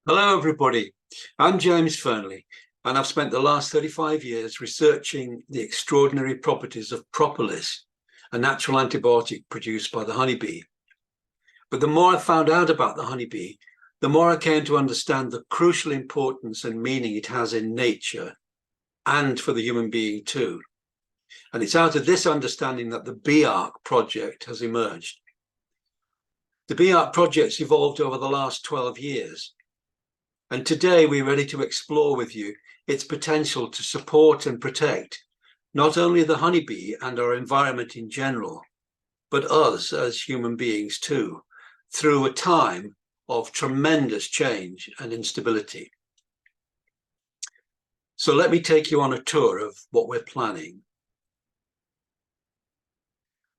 Hello, everybody. I'm James Fernley, and I've spent the last 35 years researching the extraordinary properties of propolis, a natural antibiotic produced by the honeybee. But the more I found out about the honeybee, the more I came to understand the crucial importance and meaning it has in nature and for the human being too. And it's out of this understanding that the BeeArc project has emerged. The BeeArc project's evolved over the last 12 years. And today we're ready to explore with you its potential to support and protect not only the honeybee and our environment in general, but us as human beings too, through a time of tremendous change and instability. So let me take you on a tour of what we're planning.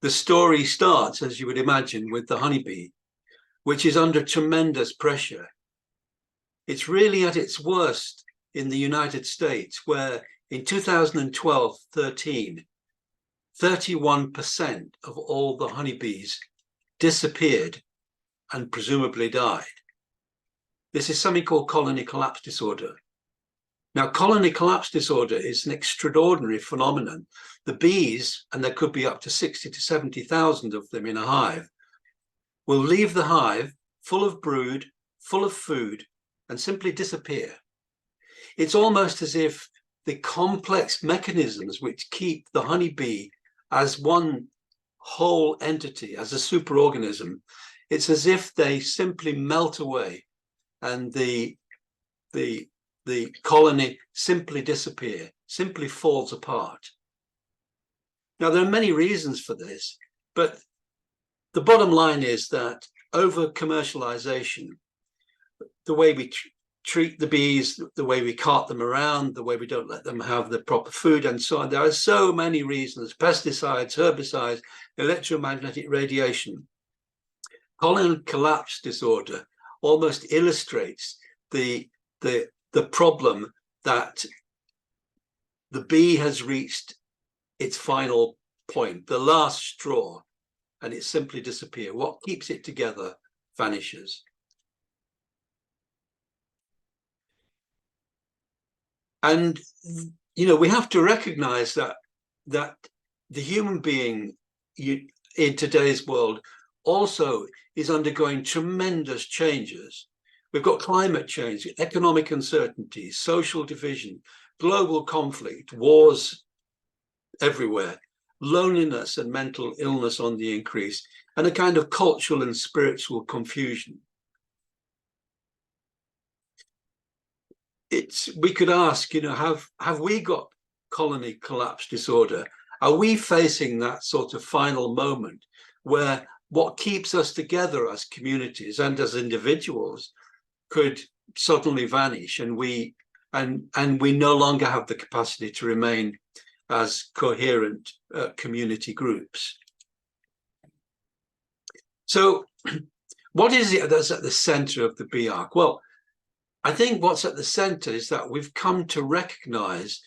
The story starts, as you would imagine, with the honeybee, which is under tremendous pressure. It's really at its worst in the United States, where in 2012-13, 31% of all the honeybees disappeared and presumably died. This is something called colony collapse disorder. Now, colony collapse disorder is an extraordinary phenomenon. The bees, and there could be up to 60 to 70,000 of them in a hive, will leave the hive full of brood, full of food, and simply disappear. It's almost as if the complex mechanisms which keep the honeybee as one whole entity, as a superorganism, it's as if they simply melt away and the colony simply disappear, simply falls apart. Now, there are many reasons for this, but the bottom line is that over commercialization, the way we treat the bees, the way we cart them around, the way we don't let them have the proper food and so on. There are so many reasons: pesticides, herbicides, electromagnetic radiation. Colony collapse disorder almost illustrates the problem that the bee has reached its final point, the last straw, and it simply disappears. What keeps it together vanishes. And, you know, we have to recognize that the human being in today's world also is undergoing tremendous changes. We've got climate change, economic uncertainty, social division, global conflict, wars everywhere, loneliness and mental illness on the increase, and a kind of cultural and spiritual confusion. We could ask, you know, have we got colony collapse disorder? Are we facing that sort of final moment where what keeps us together as communities and as individuals could suddenly vanish, and we no longer have the capacity to remain as coherent community groups? So what is it that's at the center of the BeeArc? Well, I think what's at the center is that we've come to recognize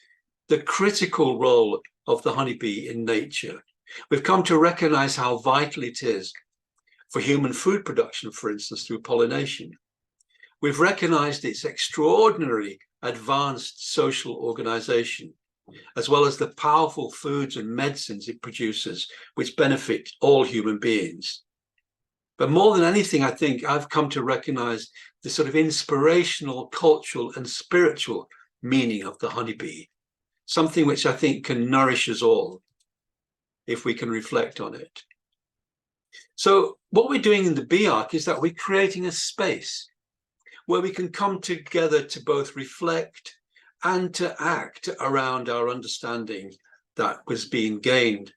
the critical role of the honeybee in nature. We've come to recognize how vital it is for human food production, for instance, through pollination. We've recognized its extraordinary advanced social organization, as well as the powerful foods and medicines it produces, which benefit all human beings. But more than anything, I think I've come to recognize the sort of inspirational, cultural, and spiritual meaning of the honeybee, something which I think can nourish us all if we can reflect on it. So what we're doing in the BeeArc is that we're creating a space where we can come together to both reflect and to act around our understanding that was being gained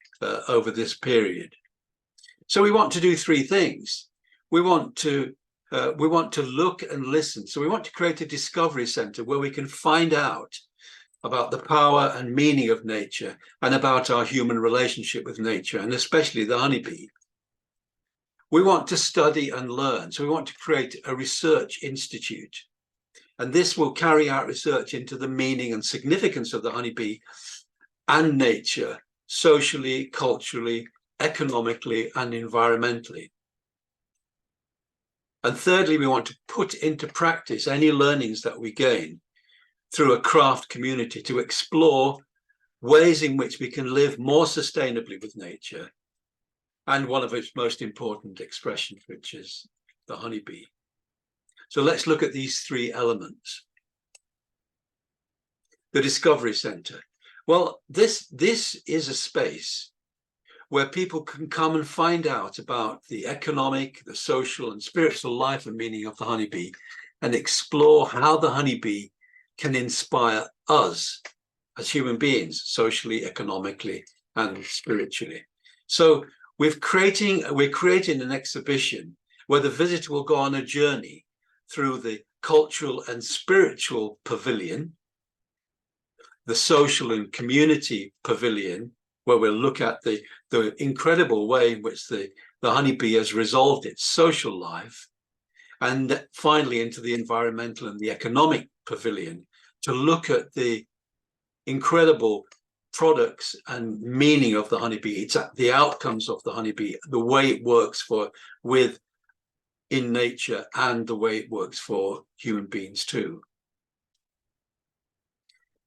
over this period. So we want to do three things. We want to look and listen. So we want to create a discovery center where we can find out about the power and meaning of nature and about our human relationship with nature, and especially the honeybee. We want to study and learn. So we want to create a research institute. And this will carry out research into the meaning and significance of the honeybee and nature, socially, culturally, economically, and environmentally. And thirdly, we want to put into practice any learnings that we gain through a craft community to explore ways in which we can live more sustainably with nature, and one of its most important expressions, which is the honeybee. So let's look at these three elements. The Discovery Centre. Well, this is a space where people can come and find out about the economic, the social and spiritual life and meaning of the honeybee, and explore how the honeybee can inspire us as human beings, socially, economically, and spiritually. So we're creating an exhibition where the visitor will go on a journey through the cultural and spiritual pavilion, the social and community pavilion, where we'll look at the incredible way in which the honeybee has resolved its social life, and finally into the environmental and the economic pavilion to look at the incredible products and meaning of the honeybee. It's the outcomes of the honeybee, the way it works in nature, and the way it works for human beings too.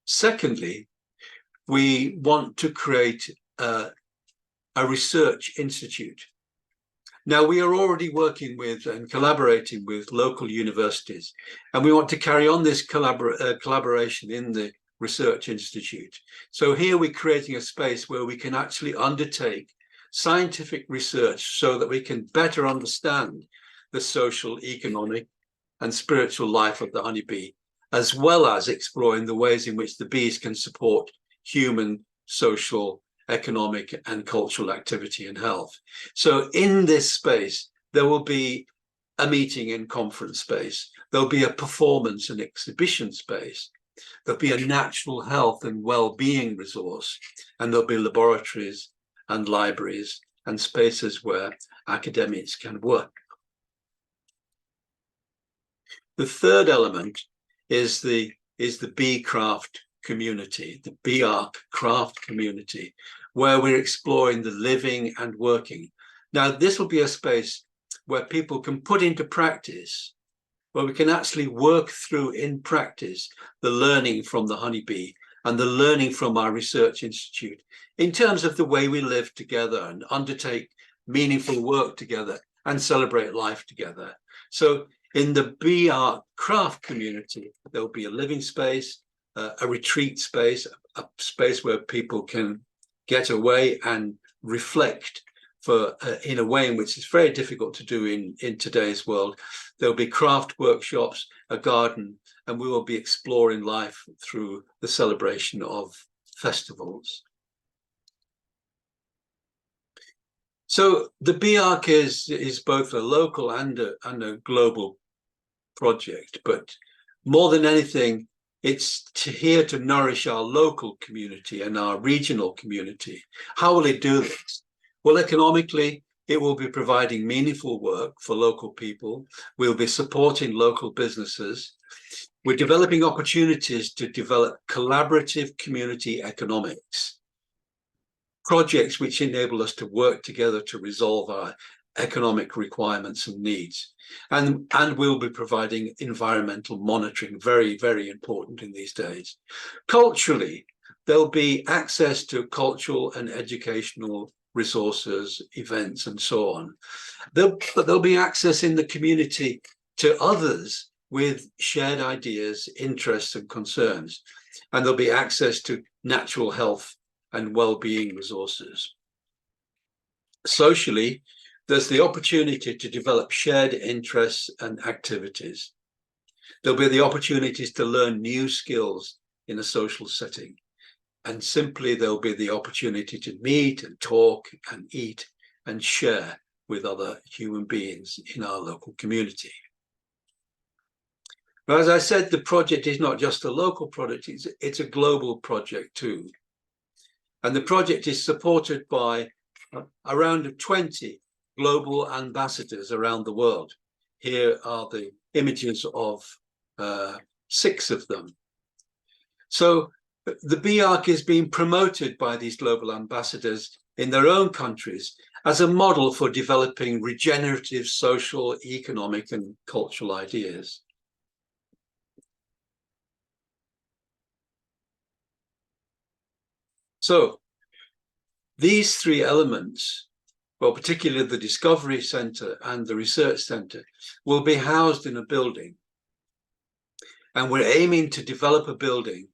Secondly, we want to create a research institute. Now, we are already working with and collaborating with local universities, and we want to carry on this collaboration in the Research Institute. So here we're creating a space where we can actually undertake scientific research so that we can better understand the social, economic, and spiritual life of the honeybee, as well as exploring the ways in which the bees can support human, social, economic, and cultural activity and health. So in this space, there will be a meeting and conference space. There'll be a performance and exhibition space. There'll be a natural health and well-being resource, and there'll be laboratories and libraries and spaces where academics can work. The third element is the bee craft community, the BeeArc craft community, where we're exploring the living and working. Now, this will be a space where people can put into practice, where we can actually work through in practice the learning from the honeybee and the learning from our research institute in terms of the way we live together and undertake meaningful work together and celebrate life together. So in the BeeArc craft community, there'll be a living space, a retreat space, a space where people can get away and reflect in a way in which it's very difficult to do in today's world. There'll be craft workshops, a garden, and we will be exploring life through the celebration of festivals. So the BeeArc is both a local and a global project, but more than anything, it's here to nourish our local community and our regional community. How will it do this? Well, economically, it will be providing meaningful work for local people. We'll be supporting local businesses. We're developing opportunities to develop collaborative community economics, projects which enable us to work together to resolve our economic requirements and needs. And we'll be providing environmental monitoring, very, very important in these days. Culturally, there'll be access to cultural and educational resources, events, and so on. But there'll be access in the community to others with shared ideas, interests, and concerns. And there'll be access to natural health and well-being resources. Socially, there's the opportunity to develop shared interests and activities. There'll be the opportunities to learn new skills in a social setting. And simply, there'll be the opportunity to meet and talk and eat and share with other human beings in our local community. But as I said, the project is not just a local project, it's a global project too. And the project is supported by around 20 global ambassadors around the world. Here are the images of 6 of them. So the BeeArc is being promoted by these global ambassadors in their own countries as a model for developing regenerative social, economic, and cultural ideas. So these three elements, well, particularly the Discovery Centre and the Research Centre, will be housed in a building. And we're aiming to develop a building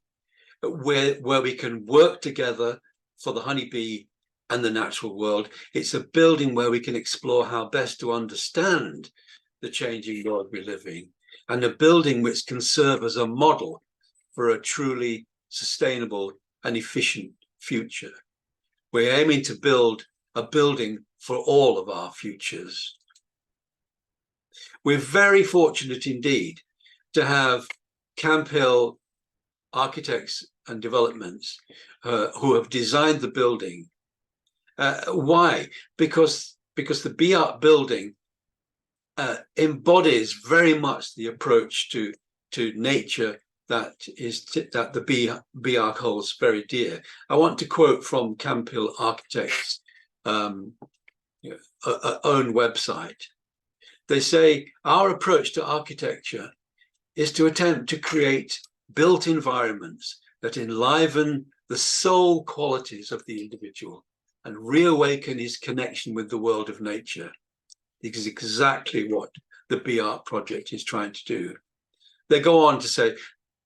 where we can work together for the honeybee and the natural world. It's a building where we can explore how best to understand the changing world we live in, and a building which can serve as a model for a truly sustainable and efficient future. We're aiming to build a building for all of our futures. We're very fortunate indeed to have Camp Hill Architects and Developments who have designed the building. Why? Because the BeeArc building embodies very much the approach to nature that the BeeArc holds very dear. I want to quote from Camp Hill Architects' own website. They say, "Our approach to architecture is to attempt to create built environments that enliven the soul qualities of the individual and reawaken his connection with the world of nature." This is exactly what the BeeArc project is trying to do. They go on to say,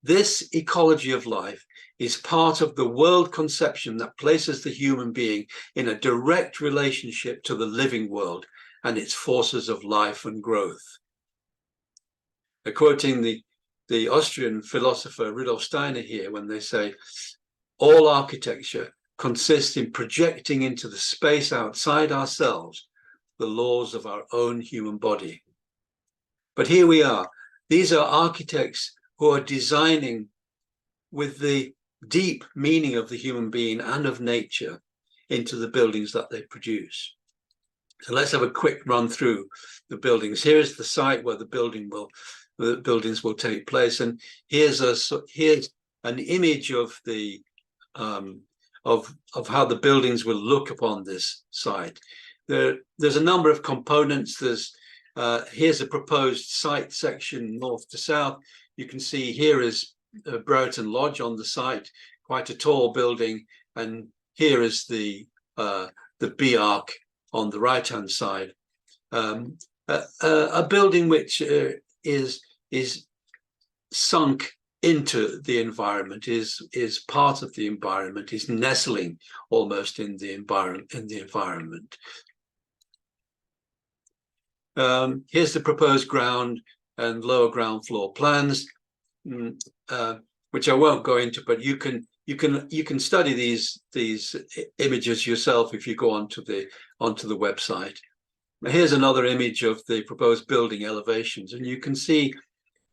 "This ecology of life is part of the world conception that places the human being in a direct relationship to the living world and its forces of life and growth." They're quoting the Austrian philosopher Rudolf Steiner here when they say, "All architecture consists in projecting into the space outside ourselves the laws of our own human body." But here we are. These are architects who are designing with the deep meaning of the human being and of nature into the buildings that they produce. So let's have a quick run through the buildings. Here is the site where the buildings will take place, and here's an image of the of how the buildings will look upon this site. There's a number of components. Here's a proposed site section north to south. You can see here is Brereton Lodge on the site, quite a tall building, and here is the BeeArc on the right-hand side. A building which is sunk into the environment, is part of the environment, is nestling almost in the environment. Here's the proposed ground and lower ground floor plans, which I won't go into, but you can study these images yourself if you go onto the website. Here's another image of the proposed building elevations, and you can see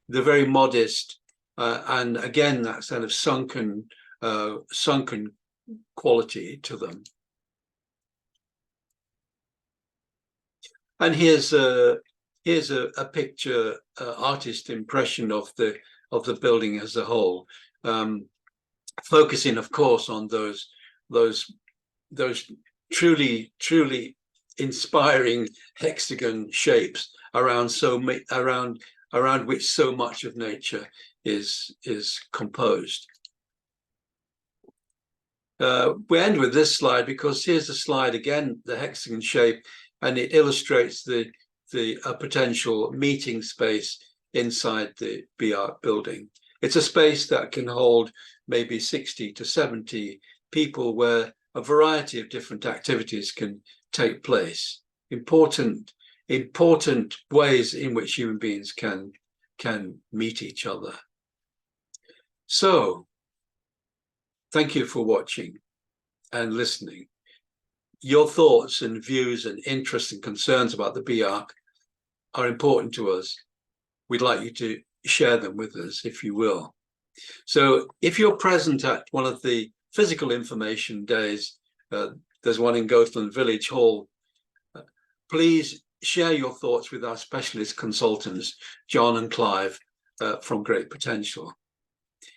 the very modest and again that kind of sunken quality to them. And here's a picture artist impression of the building as a whole, focusing, of course, on those truly inspiring hexagon shapes around which so much of nature is composed. We end with this slide because here's a slide again, the hexagon shape, and it illustrates the potential meeting space inside the BeeArc building. It's a space that can hold maybe 60 to 70 people, where a variety of different activities can take place. Important ways in which human beings can meet each other. So, thank you for watching and listening. Your thoughts and views and interests and concerns about the BeeArc are important to us. We'd like you to share them with us, if you will. So if you're present at one of the physical information days, there's one in Goathland Village Hall, please share your thoughts with our specialist consultants, John and Clive from Great Potential.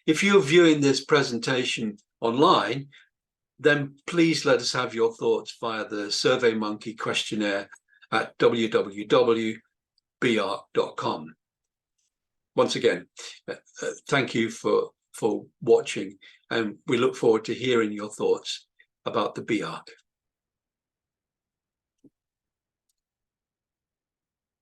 If you're viewing this presentation online, then please let us have your thoughts via the SurveyMonkey questionnaire at www.beearc.com. Once again, thank you for watching, and we look forward to hearing your thoughts about the BeeArc.